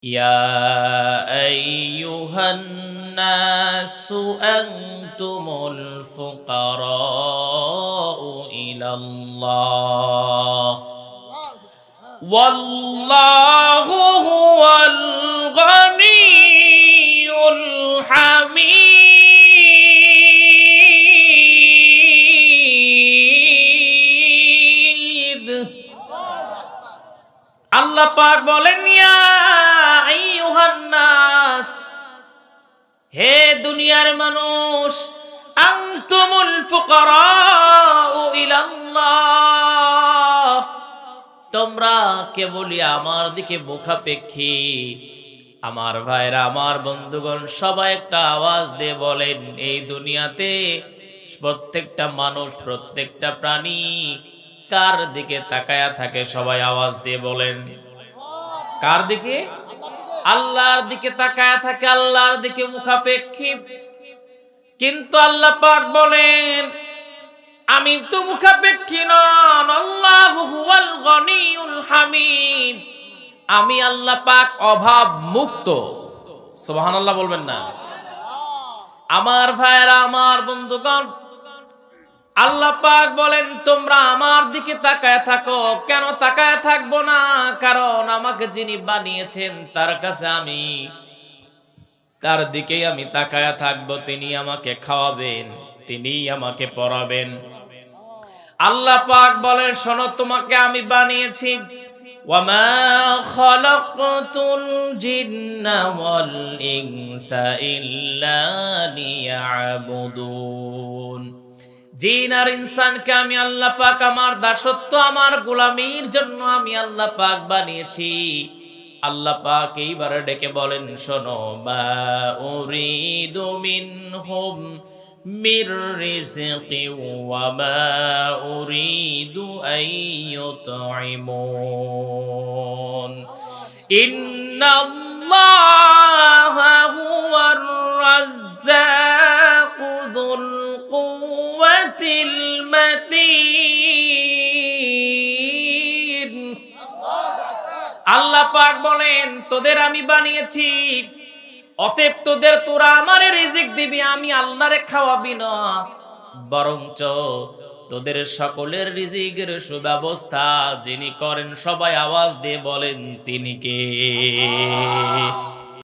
يا أيها الناس أنتم الفقراء إلى الله والله هو الغني الحميد আল্লাহ পাক বলেন ইয়া আইয়ুহান নাস, হে দুনিয়ার মানুষ, আনতুমুল ফুকারাউ ইলাল্লাহ, তোমরা কেবলই আমার দিকে মুখাপেক্ষী। আমার ভাইরা, আমার বন্ধুগণ, সবাই একটা আওয়াজ দিয়ে বলেন, এই দুনিয়াতে প্রত্যেকটা মানুষ, প্রত্যেকটা প্রাণী কার দিকে তাকায়া থাকে? সবাই আওয়াজ দিয়ে বলেন, কার দিকে? আল্লাহর দিকে তাকায়া থাকে, আল্লাহর দিকে মুখাপেক্ষী। কিন্তু আল্লাহ পাক বলেন, আমি তো মুখাপেক্ষী নন, আল্লাহু হুয়াল গনিয়ুল হামিদ, আমি আল্লাহ পাক অভাব মুক্ত। সুবহানাল্লাহ বলবেন না? আমার ভাইরা, আমার বন্ধুগণ, আল্লাহ পাক বলেন তোমরা আমার দিকে তাকায় থাকো। কেন তাকায় থাকবো না? কারণ আমাকে যিনি বানিয়েছেন তার কাছে আমি, তার দিকেই আমি তাকায় থাকবো। তিনি আমাকে খাওয়াবেন, তিনি আমাকে পড়াবেন। আল্লাহ পাক বলেন, শোনো, তোমাকে আমি বানিয়েছি। ওয়ামা খালাকতুল জিন্না ওয়াল ইনসা ইল্লা লিয়াবুদুন, জিন আর ইনসানকে আমি আল্লাহ পাক আমার দাসত্ব, আমার গোলামির জন্য আমি আল্লাহ পাক বানিয়েছি। আল্লাহ পাক এইবার ডেকে বলেন, শোনো, মা উরিদু মিনহুম মির রিজকি ওয়া মা উরিদু আইয়ুতঈমুন ইন্নাল্লাহা হুয়ার রাজ্জাকু যুল কুওয়াতিল মাতিন। আল্লাহ পাক বলেন, তোদের আমি বানিয়েছি, অতএব তোরা আমারে রিজিক দিবি, আমি আল্লাহরে খাওয়াবি না, বরঞ্চ তোদের সকলের রিজিকের সুব্যবস্থা যিনি করেন, সবাই আওয়াজ দিয়ে বলেন, তিনি কে?